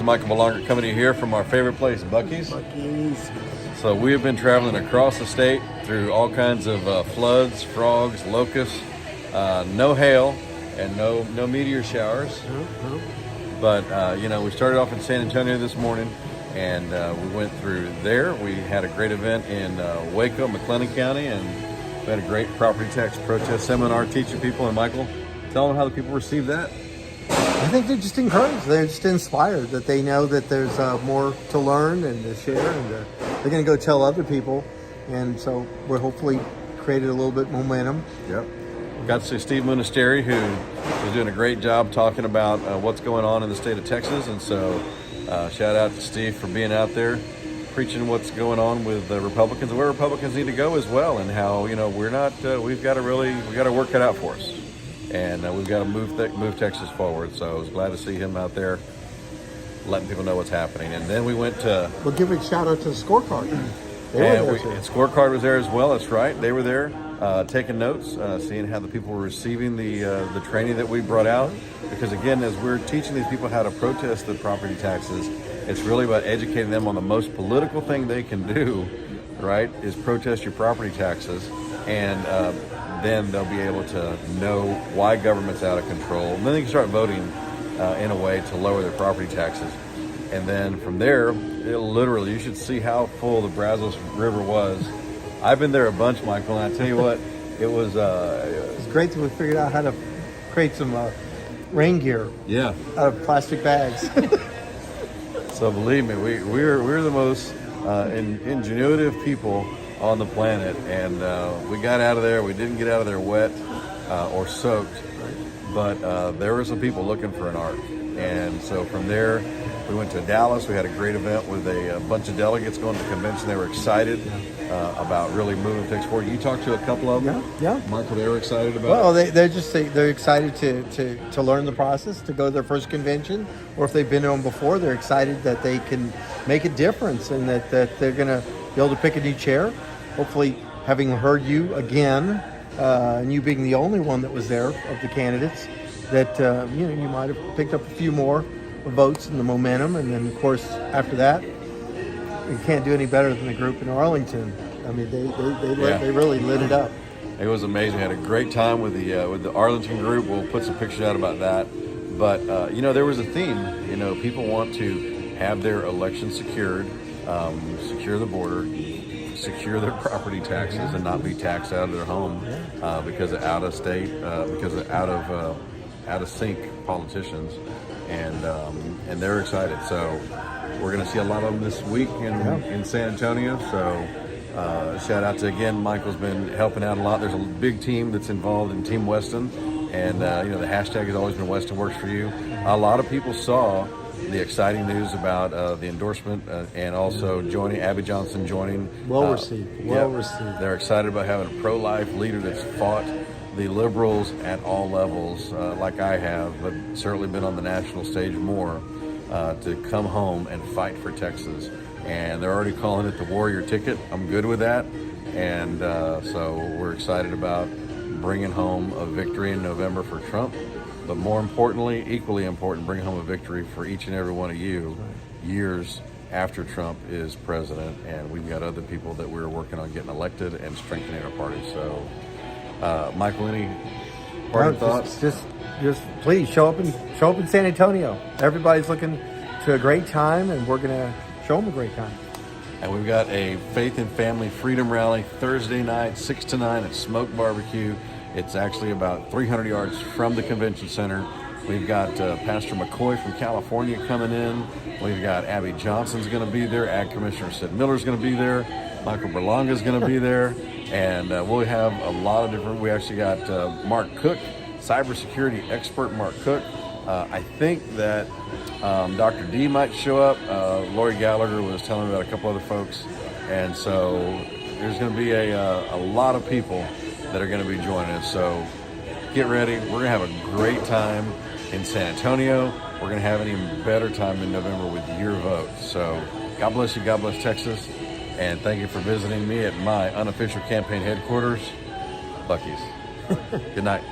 Michael Belanger coming to you here from our favorite place, Buc-ee's. Buc-ee's. So we have been traveling across the state through all kinds of floods, frogs, locusts, no hail, and no meteor showers. But, we started off in San Antonio this morning, and we went through there. We had a great event in Waco, McLennan County, and we had a great property tax protest seminar teaching people. And Michael, tell them how the people received that. I think they're just encouraged. They're just inspired that they know that there's more to learn and to share, and they're going to go tell other people. And so we're hopefully created a little bit momentum. Yep. Got to see Steve Munisteri, who is doing a great job talking about what's going on in the state of Texas. And so shout out to Steve for being out there preaching what's going on with the Republicans and where Republicans need to go as well, and how, we're not, we've got to work it out for us. And we've got to move Texas forward. So I was glad to see him out there letting people know what's happening. And then we went to... We'll give a shout out to the scorecard. And scorecard was there as well. That's right. They were there taking notes, seeing how the people were receiving the training that we brought out. Because again, as we're teaching these people how to protest the property taxes, it's really about educating them on the most political thing they can do, right, is protest your property taxes. And then they'll be able to know why government's out of control. And then they can start voting in a way to lower their property taxes. And then from there, literally, you should see how full the Brazos River was. I've been there a bunch, Michael, and I tell you what, it was... It's great that we figured out how to create some rain gear out of plastic bags. So believe me, we're the most ingenuitive people on the planet, and we got out of there. We didn't get out of there wet or soaked, but there were some people looking for an ark. And so from there, we went to Dallas. We had a great event with a bunch of delegates going to the convention. They were excited about really moving things forward. You talked to a couple of them. Yeah. Michael, they were excited about Well, they're excited to learn the process, to go to their first convention, or if they've been to them before, they're excited that they can make a difference and that they're going to be able to pick a new chair. Hopefully, having heard you again, and you being the only one that was there of the candidates, that you might have picked up a few more votes and the momentum. And then, of course, after that, you can't do any better than the group in Arlington. I mean, they really lit it up. It was amazing. We had a great time with the Arlington group. We'll put some pictures out about that. But there was a theme. People want to have their election secured, secure the border, secure their property taxes, and not be taxed out of their home because of out of state, because of out of sync politicians, and they're excited. So we're going to see a lot of them this week in San Antonio. So shout out to, again, Michael's been helping out a lot. There's a big team that's involved in Team Weston, and the hashtag has always been Weston Works For You. A lot of people saw the exciting news about the endorsement and also joining Abby Johnson joining. Well received. They're excited about having a pro-life leader that's fought the liberals at all levels, like I have, but certainly been on the national stage more, to come home and fight for Texas. And they're already calling it the warrior ticket. I'm good with that. And so we're excited about bringing home a victory in November for Trump. But more importantly, equally important, bring home a victory for each and every one of you years after Trump is president. And we've got other people that we're working on getting elected and strengthening our party. So, Michael, any parting thoughts? Just please show up in San Antonio. Everybody's looking to a great time, and we're going to show them a great time. And we've got a Faith and Family Freedom Rally Thursday night, 6 to 9 at Smoke Barbecue. It's actually about 300 yards from the convention center. We've got Pastor McCoy from California coming in. We've got Abby Johnson's going to be there. Ag Commissioner Sid Miller's going to be there. Michael Berlanga's going to be there. And we'll have a lot of different... We actually got Mark Cook, cybersecurity expert Mark Cook. I think that Dr. D might show up. Lori Gallagher was telling me about a couple other folks. And so there's going to be a lot of people that are going to be joining us. So get ready. We're going to have a great time in San Antonio. We're going to have an even better time in November with your vote. So God bless you. God bless Texas. And thank you for visiting me at my unofficial campaign headquarters, Buc-ee's. Good night.